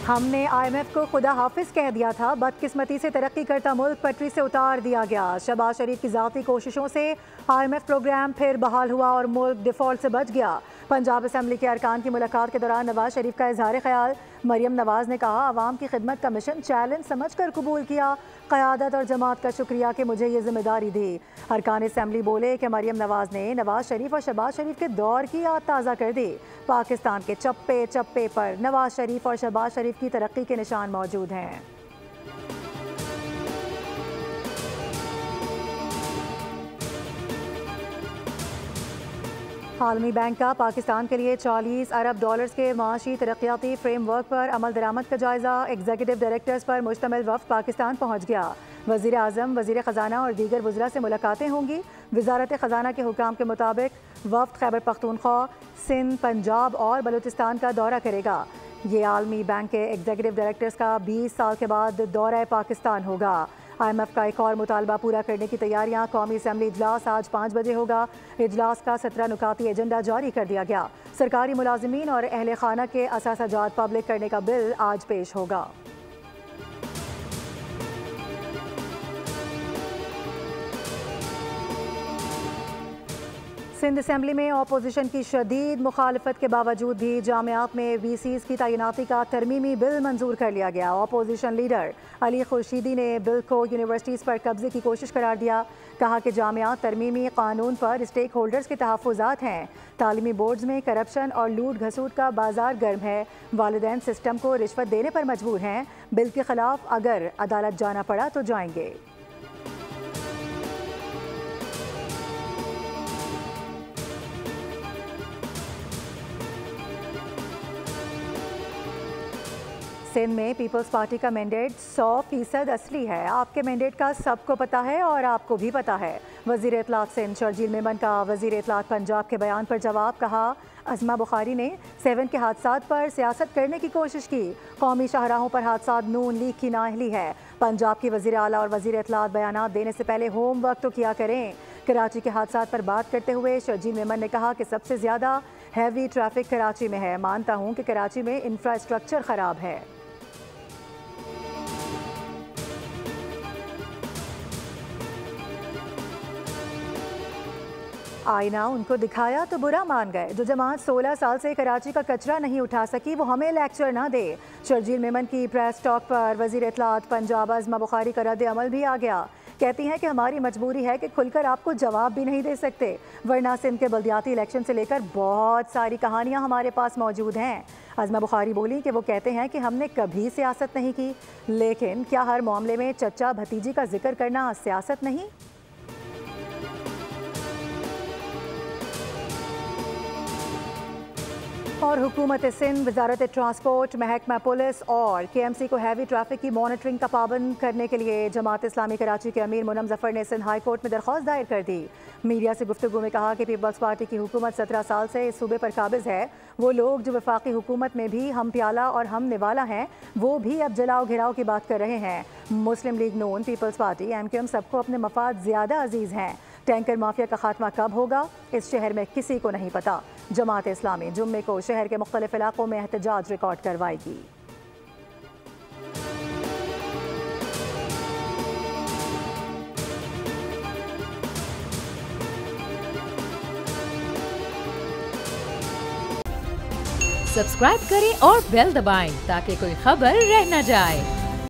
हमने IMF को खुदा हाफिज कह दिया था, बदकिस्मती से तरक्की करता मुल्क पटरी से उतार दिया गया। शहबाज शरीफ की ज़ाती कोशिशों से IMF प्रोग्राम फिर बहाल हुआ और मुल्क डिफ़ॉल्ट से बच गया। पंजाब असम्बली के अरकान की मुलाकात के दौरान नवाज शरीफ का इजहार ख्याल। मरियम नवाज ने कहा, अवाम की खिदमत का मिशन चैलेंज समझ कर कबूल किया। क़यादत और जमात का शुक्रिया कि मुझे ये जिम्मेदारी दी। अरकान असम्बली बोले कि मरियम नवाज ने नवाज शरीफ और शहबाज शरीफ के दौर की याद ताज़ा कर दी। पाकिस्तान के चप्पे चप्पे पर नवाज शरीफ और शहबाज शरीफ की तरक्की के निशान मौजूद हैं। आलमी बैंक का पाकिस्तान के लिए 40 अरब डॉलर्स के माशी तरक्याती फ्रेमवर्क पर अमल दरामद का जायजा। एग्जीक्यूटिव डायरेक्टर्स पर मुश्तमिल वफ्द पाकिस्तान पहुँच गया। वज़ीर आज़म, वज़ीर ख़जाना और दीगर वज़रा से मुलाकातें होंगी। वज़ारत ख़जाना के हुकाम के मुताबिक वफ्द खैबर पख्तूनख्वा, सिंध, पंजाब और बलूचिस्तान का दौरा करेगा। ये आलमी बैंक के एग्जीक्यूटिव डायरेक्टर्स का 20 साल के बाद दौरा पाकिस्तान होगा। IMF का एक और मुतालबा पूरा करने की तैयारियां। कौमी असम्बली इजलास आज 5 बजे होगा। इजलास का 17 नुकाती एजेंडा जारी कर दिया गया। सरकारी मुलाजिमीन और अहले खाना के असासाजात पब्लिक करने का बिल आज पेश होगा। सिंध असम्बली में अपोजिशन की शदीद मुखालफत के बावजूद भी जामियात में VCs की तैनाती का तरमीमी बिल मंजूर कर लिया गया। अपोजिशन लीडर अली खुर्शीदी ने बिल को यूनिवर्सिटीज़ पर कब्जे की कोशिश करार दिया। कहा कि जामियात तरमीमी कानून पर स्टेक होल्डर्स के तहफ़्फ़ुज़ात हैं। तालीमी बोर्ड्स में करप्शन और लूट घसूट का बाजार गर्म है। वालिदैन सिस्टम को रिश्वत देने पर मजबूर हैं। बिल के खिलाफ अगर अदालत जाना पड़ा तो जाएंगे। सिंध में पीपल्स पार्टी का मैंडेट 100% असली है। आपके मैंडेट का सबको पता है और आपको भी पता है। वज़ीर इत्तलात सिंध शर्जील मेमन का वज़ीर इत्तलात पंजाब के बयान पर जवाब। कहा, अज़मा बुखारी ने 7 के हादसात पर सियासत करने की कोशिश की। कौमी शाहराहों पर हादसात नून लीग की नाअहली है। पंजाब की वज़ीर आला और वज़ीर इत्तलात बयानात देने से पहले होमवर्क तो किया करें। कराची के हादसात पर बात करते हुए शर्जील मेमन ने कहा कि सबसे ज़्यादा हैवी ट्रैफिक कराची में है। मानता हूँ कि कराची में इंफ्रास्ट्रक्चर ख़राब है। आईना उनको दिखाया तो बुरा मान गए। जो जमात 16 साल से कराची का कचरा नहीं उठा सकी वो हमें लेक्चर ना दे। शर्जील मेमन की प्रेस टॉक पर वज़ीर इत्तलात पंजाब अज़मा बुखारी का रद्द अमल भी आ गया। कहती हैं कि हमारी मजबूरी है कि खुलकर आपको जवाब भी नहीं दे सकते, वरना सिंध के बल्दियाती इलेक्शन से लेकर बहुत सारी कहानियां हमारे पास मौजूद हैं। अज़मा बुखारी बोली कि वो कहते हैं कि हमने कभी सियासत नहीं की, लेकिन क्या हर मामले में चचा भतीजी का जिक्र करना सियासत नहीं? और हुकूमत सिंध, वजारत ट्रांसपोर्ट, महकमा पुलिस और KMC को हैवी ट्रैफिक की मॉनिटरिंग का पाबंद करने के लिए जमात इस्लामी कराची के अमीर मुनम जफर ने सिंध हाई कोर्ट में दरख्वास्त दायर कर दी। मीडिया से गुफ्तगू में कहा कि पीपल्स पार्टी की हुकूमत 17 साल से इस सूबे पर काबिज है। वो लोग जो वफाकी हुकूमत में भी हम प्याला और हम निवाला हैं, वो भी अब जलाओ घिराव की बात कर रहे हैं। मुस्लिम लीग नून, पीपल्स पार्टी, MQM सबको अपने मफाद ज़्यादा अजीज़ हैं। टैंकर माफिया का खात्मा कब होगा इस शहर में किसी को नहीं पता। जमात इस्लामी जुम्मे को शहर के मुख्तलिफ इलाकों में एहतजाज रिकॉर्ड करवाएगी। सब्सक्राइब करें और बेल दबाएं ताकि कोई खबर रह न जाए।